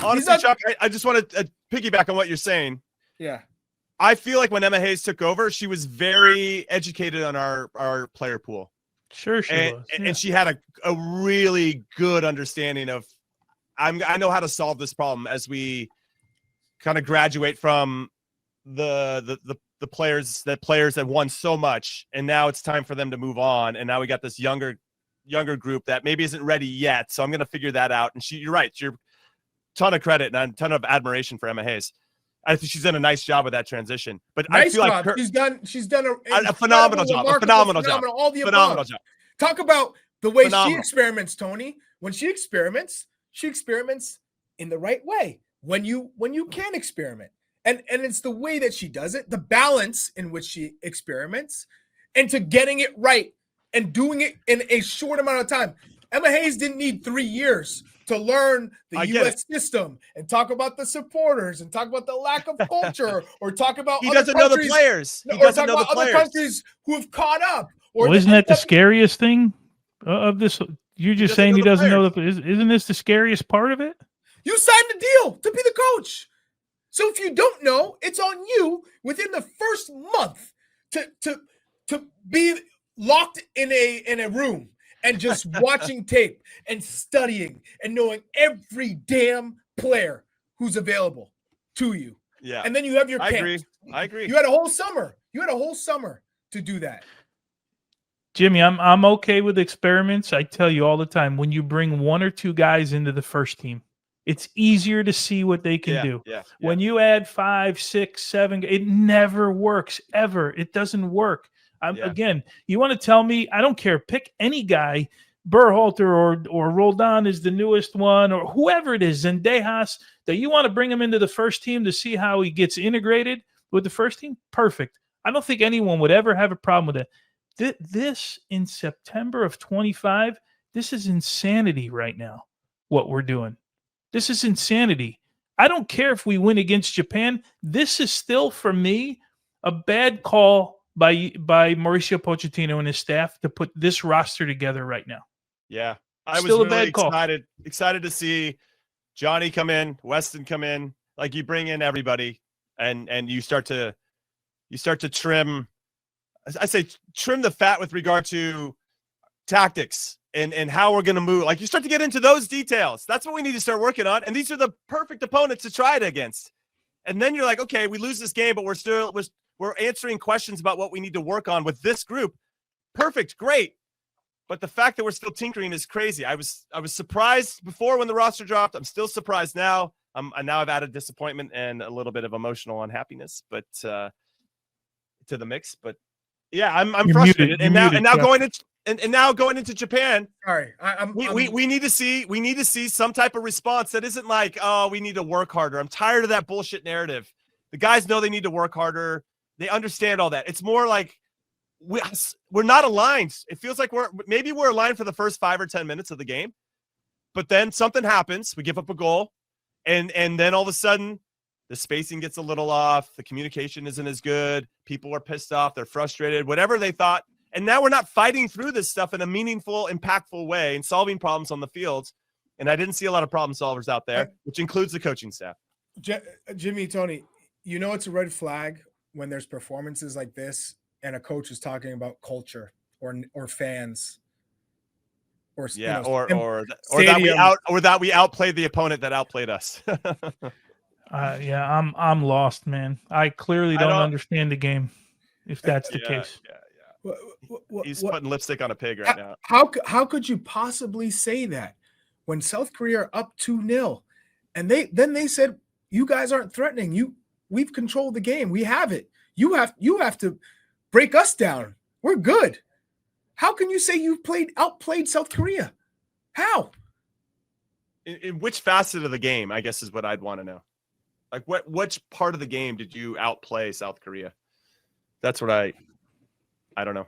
[SPEAKER 1] honestly, Chuck, I just want to piggyback on what you're saying.
[SPEAKER 4] Yeah.
[SPEAKER 1] I feel like when Emma Hayes took over, she was very educated on our player pool.
[SPEAKER 3] Sure she was. Yeah.
[SPEAKER 1] And she had a really good understanding of, I know how to solve this problem as we kind of graduate from the players that won so much, and now it's time for them to move on. And now we got this younger group that maybe isn't ready yet. So I'm going to figure that out. And you're right. You're ton of credit and a ton of admiration for Emma Hayes. I think she's done a nice job with that transition. But
[SPEAKER 4] nice
[SPEAKER 1] I feel
[SPEAKER 4] job.
[SPEAKER 1] like
[SPEAKER 4] she's done
[SPEAKER 1] a phenomenal job. A phenomenal job.
[SPEAKER 4] All the
[SPEAKER 1] phenomenal job.
[SPEAKER 4] Talk about the way
[SPEAKER 1] Phenomenal.
[SPEAKER 4] she experiments, Tony. When she experiments in the right way. When you can experiment. And it's the way that she does it, the balance in which she experiments, and to getting it right and doing it in a short amount of time. Emma Hayes didn't need 3 years to learn the U.S. system and talk about the supporters and talk about the lack of culture or talk about
[SPEAKER 1] he doesn't know the players. He doesn't know the players.
[SPEAKER 4] Other countries who have caught up.
[SPEAKER 3] Well, isn't that the scariest thing? Of this, you're just
[SPEAKER 1] doesn't
[SPEAKER 3] saying
[SPEAKER 1] know
[SPEAKER 3] he
[SPEAKER 1] the
[SPEAKER 3] doesn't know
[SPEAKER 1] players.
[SPEAKER 3] isn't this the scariest part of it?
[SPEAKER 4] You signed the deal to be the coach. So if you don't know, it's on you within the first month to be locked in a room and just watching tape and studying and knowing every damn player who's available to you.
[SPEAKER 1] Yeah.
[SPEAKER 4] And then you have your
[SPEAKER 1] I
[SPEAKER 4] camps.
[SPEAKER 1] agree.
[SPEAKER 4] You had a whole summer. You had a whole summer to do that.
[SPEAKER 3] Jimmy, I'm okay with experiments. I tell you all the time, when you bring one or two guys into the first team, it's easier to see what they can do.
[SPEAKER 1] Yeah.
[SPEAKER 3] When you add 5, 6, 7, it never works ever. It doesn't work. Again, you want to tell me, I don't care. Pick any guy, Berhalter or Roldan is the newest one, or whoever it is, Zendejas, that you want to bring him into the first team to see how he gets integrated with the first team. Perfect. I don't think anyone would ever have a problem with it. This in September of 25, this is insanity right now, what we're doing. This is insanity. I don't care if we win against Japan. This is still, for me, a bad call by Mauricio Pochettino and his staff to put this roster together right now.
[SPEAKER 1] Yeah. I
[SPEAKER 3] Still
[SPEAKER 1] was
[SPEAKER 3] a
[SPEAKER 1] really
[SPEAKER 3] bad call.
[SPEAKER 1] excited to see Johnny come in, Weston come in. Like, you bring in everybody and you start to trim. I say trim the fat with regard to tactics and how we're going to move. Like, you start to get into those details. That's what we need to start working on. And these are the perfect opponents to try it against. And then you're like, okay, we lose this game, but we're answering questions about what we need to work on with this group. Perfect. Great. But the fact that we're still tinkering is crazy. I was surprised before when the roster dropped. I'm still surprised now. Now I've added disappointment and a little bit of emotional unhappiness, but to the mix. But yeah, I'm frustrated.
[SPEAKER 3] Muted,
[SPEAKER 1] now going into Japan.
[SPEAKER 4] Sorry,
[SPEAKER 1] We need to see some type of response that isn't like, oh, we need to work harder. I'm tired of that bullshit narrative. The guys know they need to work harder. They understand all that. It's more like we're not aligned. It feels like we're aligned for the first 5 or 10 minutes of the game, but then something happens. We give up a goal, and then all of a sudden the spacing gets a little off. The communication isn't as good. People are pissed off. They're frustrated. Whatever they thought. And now we're not fighting through this stuff in a meaningful, impactful way and solving problems on the fields. And I didn't see a lot of problem solvers out there, which includes the coaching staff.
[SPEAKER 4] Jimmy, Tony, you know it's a red flag when there's performances like this and a coach is talking about culture or fans. Or
[SPEAKER 1] that we outplayed the opponent that outplayed us.
[SPEAKER 3] I'm lost, man. I clearly don't understand the game if that's the case.
[SPEAKER 1] He's putting lipstick on a pig right now.
[SPEAKER 4] How could you possibly say that when South Korea are up 2-0 and they said, you guys aren't threatening. We've controlled the game. We have it. You have to break us down. We're good. How can you say you outplayed South Korea? How?
[SPEAKER 1] In which facet of the game, I guess, is what I'd want to know. Like, which part of the game did you outplay South Korea? That's what I don't know.